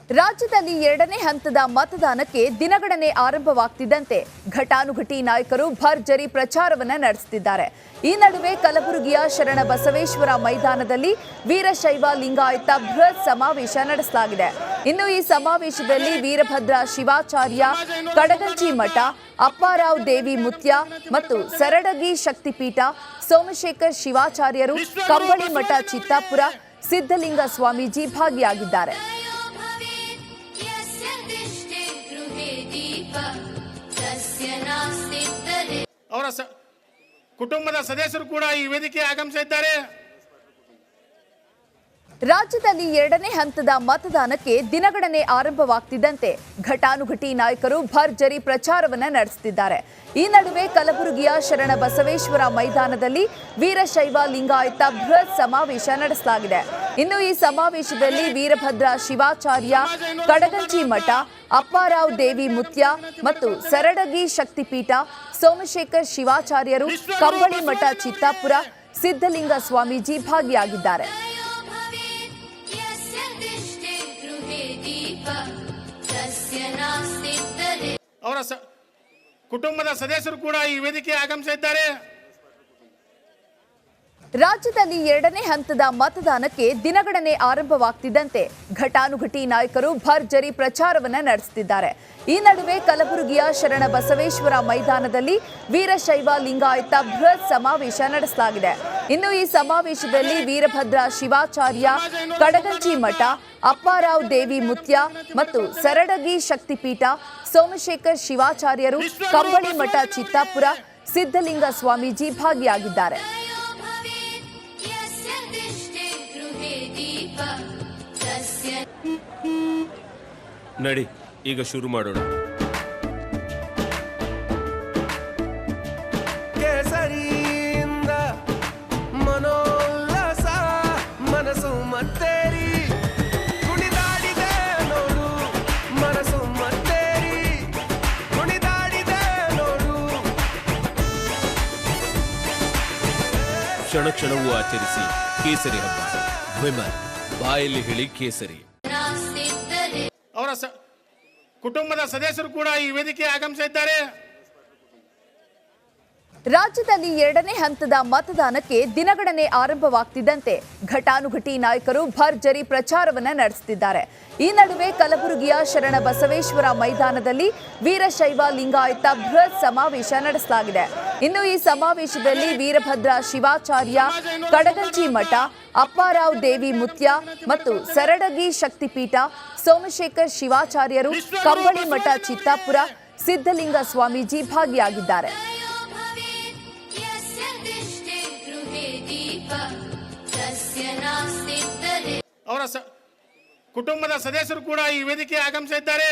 ರಾಜ್ಯದಲ್ಲಿ ಎರಡನೇ ಹಂತದ ಮತದಾನಕ್ಕೆ ದಿನಗಣನೆ ಆರಂಭವಾಗ್ತಿದ್ದಂತೆ ಘಟಾನುಘಟಿ ನಾಯಕರು ಭರ್ಜರಿ ಪ್ರಚಾರವನ್ನ ನಡೆಸುತ್ತಿದ್ದಾರೆ. ಈ ನಡುವೆ ಕಲಬುರಗಿಯ ಶರಣ ಬಸವೇಶ್ವರ ಮೈದಾನದಲ್ಲಿ ವೀರಶೈವ ಲಿಂಗಾಯತ ಬೃಹತ್ ಸಮಾವೇಶ ನಡೆಸಲಾಗಿದೆ. ಇನ್ನು ಈ ಸಮಾವೇಶದಲ್ಲಿ ವೀರಭದ್ರ ಶಿವಾಚಾರ್ಯ, ಕಡಗಂಚಿ ಮಠ, ಅಪ್ಪಾರಾವ್ ದೇವಿ ಮುತ್ಯ ಮತ್ತು ಸರಡಗಿ ಶಕ್ತಿಪೀಠ, ಸೋಮಶೇಖರ್ ಶಿವಾಚಾರ್ಯರು, ಕಂಬಳಿ ಮಠ ಚಿತ್ತಾಪುರ, ಸಿದ್ಧಲಿಂಗ ಸ್ವಾಮೀಜಿ ಭಾಗಿಯಾಗಿದ್ದಾರೆ. ಅವರ ಕುಟುಂಬದ ಸದಸ್ಯರು ಕೂಡ ಈ ವೇದಿಕೆಗೆ ಆಗಮಿಸಿದ್ದಾರೆ. ರಾಜ್ಯದಲ್ಲಿ ಎರಡನೇ ಹಂತದ ಮತದಾನಕ್ಕೆ ದಿನಗಣನೆ ಆರಂಭವಾಗ್ತಿದ್ದಂತೆ ಘಟಾನುಘಟಿ ನಾಯಕರು ಭರ್ಜರಿ ಪ್ರಚಾರವನ್ನ ನಡೆಸುತ್ತಿದ್ದಾರೆ. ಈ ನಡುವೆ ಕಲಬುರಗಿಯ ಶರಣ ಬಸವೇಶ್ವರ ಮೈದಾನದಲ್ಲಿ ವೀರಶೈವ ಲಿಂಗಾಯತ ಬೃಹತ್ ಸಮಾವೇಶ ನಡೆಸಲಾಗಿದೆ. ಇನ್ನು ಈ ಸಮಾವೇಶದಲ್ಲಿ ವೀರಭದ್ರ ಶಿವಾಚಾರ್ಯ, ಕಡಗಂಚಿ ಮಠ, ಅಪ್ಪಾರಾವ್ ದೇವಿ ಮುತ್ಯ ಮತ್ತು ಸರಡಗಿ ಶಕ್ತಿಪೀಠ, ಸೋಮಶೇಖರ್ ಶಿವಾಚಾರ್ಯರು, ಕಂಬಳಿ ಮಠ ಚಿತ್ತಾಪುರ, ಸಿದ್ಧಲಿಂಗ ಸ್ವಾಮೀಜಿ ಭಾಗಿಯಾಗಿದ್ದಾರೆ. ಅವರ ಕುಟುಂಬದ ಸದಸ್ಯರು ಕೂಡ ಈ ವೇದಿಕೆಗೆ ಆಗಮಿಸಿದ್ದಾರೆ. ರಾಜ್ಯದಲ್ಲಿ ಎರಡನೇ ಹಂತದ ಮತದಾನಕ್ಕೆ ದಿನಗಣನೆ ಆರಂಭವಾಗ್ತಿದ್ದಂತೆ ಘಟಾನುಘಟಿ ನಾಯಕರು ಭರ್ಜರಿ ಪ್ರಚಾರವನ್ನ ನಡೆಸುತ್ತಿದ್ದಾರೆ. ಈ ನಡುವೆ ಕಲಬುರಗಿಯ ಶರಣ ಬಸವೇಶ್ವರ ಮೈದಾನದಲ್ಲಿ ವೀರಶೈವ ಲಿಂಗಾಯತ ಬೃಹತ್ ಸಮಾವೇಶ ನಡೆಸಲಾಗಿದೆ. ಇನ್ನು ಈ ಸಮಾವೇಶದಲ್ಲಿ ವೀರಭದ್ರ ಶಿವಾಚಾರ್ಯ, ಕಡಗಂಚಿ ಮಠ, ಅಪ್ಪಾರಾವ್ ದೇವಿ ಮುತ್ಯ ಮತ್ತು ಸರಡಗಿ ಶಕ್ತಿಪೀಠ, ಸೋಮಶೇಖರ್ ಶಿವಾಚಾರ್ಯರು, ಕಂಬಳಿ ಮಠ ಚಿತ್ತಾಪುರ, ಸಿದ್ಧಲಿಂಗ ಸ್ವಾಮೀಜಿ ಭಾಗಿಯಾಗಿದ್ದಾರೆ. ನಡಿ ಈಗ ಶುರು ಮಾಡೋಣ. ಕೇಸರಿಯಿಂದ ಮನೋಲ್ಲಾಸ ಮನಸ್ಸು ಮತ್ತೇರಿ ಕುಣಿದಾಡಿದೆ ನೋಡು, ಮನಸ್ಸು ಮತ್ತೇರಿ ಕುಣಿದಾಡಿದೆ ನೋಡು. ಕ್ಷಣ ಕ್ಷಣವೂ ಆಚರಿಸಿ ಕೇಸರಿ ಹಬ್ಬ. ವಿಮಲ್ ಬಾಯಲ್ಲಿ ಹೇಳಿ ಕೇಸರಿ. ಅವರ ಕುಟುಂಬದ ಸದಸ್ಯರು ಕೂಡ ಈ ವೇದಿಕೆಗೆ ಆಗಮಿಸಿದ್ದಾರೆ. ರಾಜ್ಯದಲ್ಲಿ ಎರಡನೇ ಹಂತದ ಮತದಾನಕ್ಕೆ ದಿನಗಣನೆ ಆರಂಭವಾಗ್ತಿದ್ದಂತೆ ಘಟಾನುಘಟಿ ನಾಯಕರು ಭರ್ಜರಿ ಪ್ರಚಾರವನ್ನ ನಡೆಸುತ್ತಿದ್ದಾರೆ. ಈ ನಡುವೆ ಕಲಬುರಗಿಯ ಶರಣ ಬಸವೇಶ್ವರ ಮೈದಾನದಲ್ಲಿ ವೀರಶೈವ ಲಿಂಗಾಯತ ಬೃಹತ್ ಸಮಾವೇಶ ನಡೆಸಲಾಗಿದೆ. ಇನ್ನು ಈ ಸಮಾವೇಶದಲ್ಲಿ ವೀರಭದ್ರ ಶಿವಾಚಾರ್ಯ, ಕಡಗಂಚಿ ಮಠ, ಅಪ್ಪಾರಾವ್ ದೇವಿ ಮುತ್ಯ ಮತ್ತು ಸರಡಗಿ ಶಕ್ತಿಪೀಠ, ಸೋಮಶೇಖರ್ ಶಿವಾಚಾರ್ಯರು, ಕಂಬಳಿ ಮಠ ಚಿತ್ತಾಪುರ, ಸಿದ್ಧಲಿಂಗ ಸ್ವಾಮೀಜಿ ಭಾಗಿಯಾಗಿದ್ದಾರೆ. ಅವರ ಕುಟುಂಬದ ಸದಸ್ಯರು ಕೂಡ ಈ ವೇದಿಕೆಗೆ ಆಗಮಿಸಿದ್ದಾರೆ.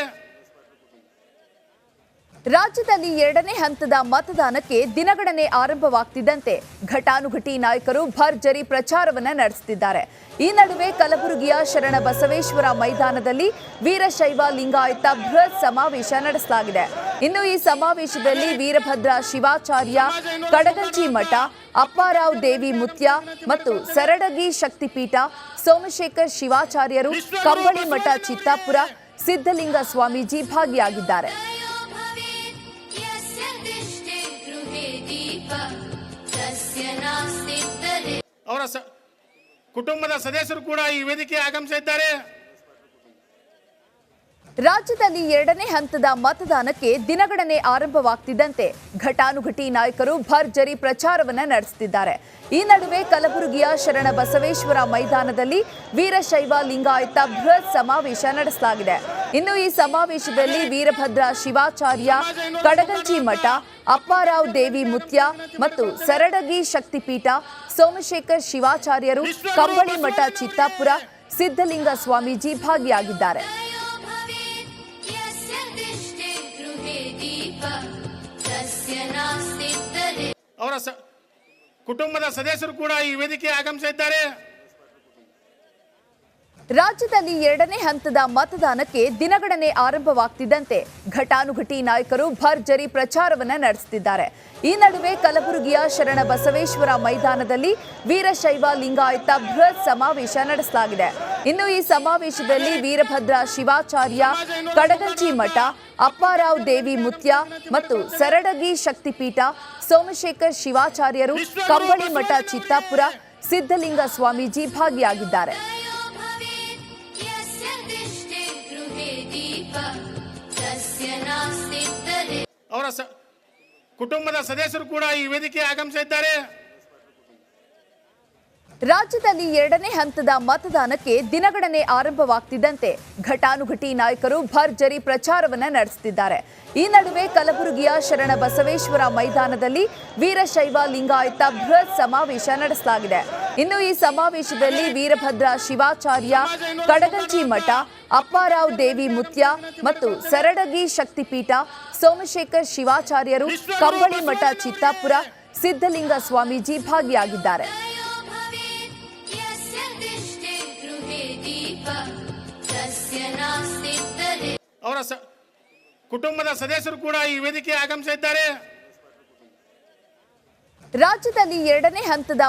ರಾಜ್ಯದಲ್ಲಿ ಎರಡನೇ ಹಂತದ ಮತದಾನಕ್ಕೆ ದಿನಗಣನೆ ಆರಂಭವಾಗ್ತಿದ್ದಂತೆ ಘಟಾನುಘಟಿ ನಾಯಕರು ಭರ್ಜರಿ ಪ್ರಚಾರವನ್ನ ನಡೆಸುತ್ತಿದ್ದಾರೆ. ಈ ನಡುವೆ ಕಲಬುರಗಿಯ ಶರಣ ಬಸವೇಶ್ವರ ಮೈದಾನದಲ್ಲಿ ವೀರಶೈವ ಲಿಂಗಾಯತ ಬೃಹತ್ ಸಮಾವೇಶ ನಡೆಸಲಾಗಿದೆ. ಇನ್ನು ಈ ಸಮಾವೇಶದಲ್ಲಿ ವೀರಭದ್ರ ಶಿವಾಚಾರ್ಯ, ಕಡಗಂಚಿ ಮಠ, ಅಪ್ಪಾರಾವ್ ದೇವಿ ಮುತ್ಯ ಮತ್ತು ಸರಡಗಿ ಶಕ್ತಿಪೀಠ, ಸೋಮಶೇಖರ್ ಶಿವಾಚಾರ್ಯರು, ಕಂಬಳಿ ಮಠ ಚಿತ್ತಾಪುರ, ಸಿದ್ಧಲಿಂಗ ಸ್ವಾಮೀಜಿ ಭಾಗಿಯಾಗಿದ್ದಾರೆ. ಅವರ ಕುಟುಂಬದ ಸದಸ್ಯರು ಕೂಡ ಈ ವೇದಿಕೆಗೆ ಆಗಮಿಸಿದ್ದಾರೆ. ರಾಜ್ಯದಲ್ಲಿ ಎರಡನೇ ಹಂತದ ಮತದಾನಕ್ಕೆ ದಿನಗಣನೆ ಆರಂಭವಾಗ್ತಿದ್ದಂತೆ ಘಟಾನುಘಟಿ ನಾಯಕರು ಭರ್ಜರಿ ಪ್ರಚಾರವನ್ನ ನಡೆಸುತ್ತಿದ್ದಾರೆ. ಈ ನಡುವೆ ಕಲಬುರಗಿಯ ಶರಣ ಬಸವೇಶ್ವರ ಮೈದಾನದಲ್ಲಿ ವೀರಶೈವ ಲಿಂಗಾಯತ ಬೃಹತ್ ಸಮಾವೇಶ ನಡೆಸಲಾಗಿದೆ. ಇನ್ನು ಈ ಸಮಾವೇಶದಲ್ಲಿ ವೀರಭದ್ರ ಶಿವಾಚಾರ್ಯ, ಕಡಗಂಚಿ ಮಠ, ಅಪ್ಪಾರಾವ್ ದೇವಿ ಮುತ್ಯ ಮತ್ತು ಸರಡಗಿ ಶಕ್ತಿಪೀಠ, ಸೋಮಶೇಖರ್ ಶಿವಾಚಾರ್ಯರು, ಕಂಬಳಿ ಮಠ ಚಿತ್ತಾಪುರ, ಸಿದ್ಧಲಿಂಗ ಸ್ವಾಮೀಜಿ ಭಾಗಿಯಾಗಿದ್ದಾರೆ. ಅವರ ಕುಟುಂಬದ ಸದಸ್ಯರು ಕೂಡ ಈ ವೇದಿಕೆಗೆ ಆಗಮಿಸಿದ್ದಾರೆ. ರಾಜ್ಯದಲ್ಲಿ ಎರಡನೇ ಹಂತದ ಮತದಾನಕ್ಕೆ ದಿನಗಣನೆ ಆರಂಭವಾಗ್ತಿದ್ದಂತೆ ಘಟಾನುಘಟಿ ನಾಯಕರು ಭರ್ಜರಿ ಪ್ರಚಾರವನ್ನ ನಡೆಸುತ್ತಿದ್ದಾರೆ. ಈ ನಡುವೆ ಕಲಬುರಗಿಯ ಶರಣ ಬಸವೇಶ್ವರ ಮೈದಾನದಲ್ಲಿ ವೀರಶೈವ ಲಿಂಗಾಯತ ಬೃಹತ್ ಸಮಾವೇಶ ನಡೆಸಲಾಗಿದೆ. ಇನ್ನು ಈ ಸಮಾವೇಶದಲ್ಲಿ ವೀರಭದ್ರ ಶಿವಾಚಾರ್ಯ, ಕಡಗಂಚಿ ಮಠ, ಅಪ್ಪಾರಾವ್ ದೇವಿ ಮುತ್ಯ ಮತ್ತು ಸರಡಗಿ ಶಕ್ತಿಪೀಠ, ಸೋಮಶೇಖರ್ ಶಿವಾಚಾರ್ಯರು, ಕಂಬಳಿ ಮಠ ಚಿತ್ತಾಪುರ, ಸಿದ್ಧಲಿಂಗ ಸ್ವಾಮೀಜಿ ಭಾಗಿಯಾಗಿದ್ದಾರೆ. ಅವರ ಕುಟುಂಬದ ಸದಸ್ಯರು ಕೂಡ ಈ ವೇದಿಕೆ ಆಗಮಿಸಿದ್ದಾರೆ. ರಾಜ್ಯದಲ್ಲಿ ಎರಡನೇ ಹಂತದ ಮತದಾನಕ್ಕೆ ದಿನಗಣನೆ ಆರಂಭವಾಗ್ತಿದ್ದಂತೆ ಘಟಾನುಘಟಿ ನಾಯಕರು ಭರ್ಜರಿ ಪ್ರಚಾರವನ್ನ ನಡೆಸುತ್ತಿದ್ದಾರೆ. ಈ ನಡುವೆ ಕಲಬುರಗಿಯ ಶರಣ ಬಸವೇಶ್ವರ ಮೈದಾನದಲ್ಲಿ ವೀರಶೈವ ಲಿಂಗಾಯತ ಬೃಹತ್ ಸಮಾವೇಶ ನಡೆಸಲಾಗಿದೆ. ಇನ್ನು ಈ ಸಮಾವೇಶದಲ್ಲಿ ವೀರಭದ್ರ ಶಿವಾಚಾರ್ಯ, ಕಡಗಂಚಿ ಮಠ, ಅಪ್ಪಾರಾವ್ ದೇವಿ ಮುತ್ಯ ಮತ್ತು ಸರಡಗಿ ಶಕ್ತಿಪೀಠ, ಸೋಮಶೇಖರ್ ಶಿವಾಚಾರ್ಯರು, ಕಂಬಳಿ ಮಠ ಚಿತ್ತಾಪುರ, ಸಿದ್ಧಲಿಂಗ ಸ್ವಾಮೀಜಿ ಭಾಗಿಯಾಗಿದ್ದಾರೆ. ಅವರ ಕುಟುಂಬದ ಸದಸ್ಯರು ಕೂಡ ಈ ವೇದಿಕೆ ಆಗಮಿಸಿದ್ದಾರೆ. ರಾಜ್ಯದಲ್ಲಿ ಎರಡನೇ ಹಂತದ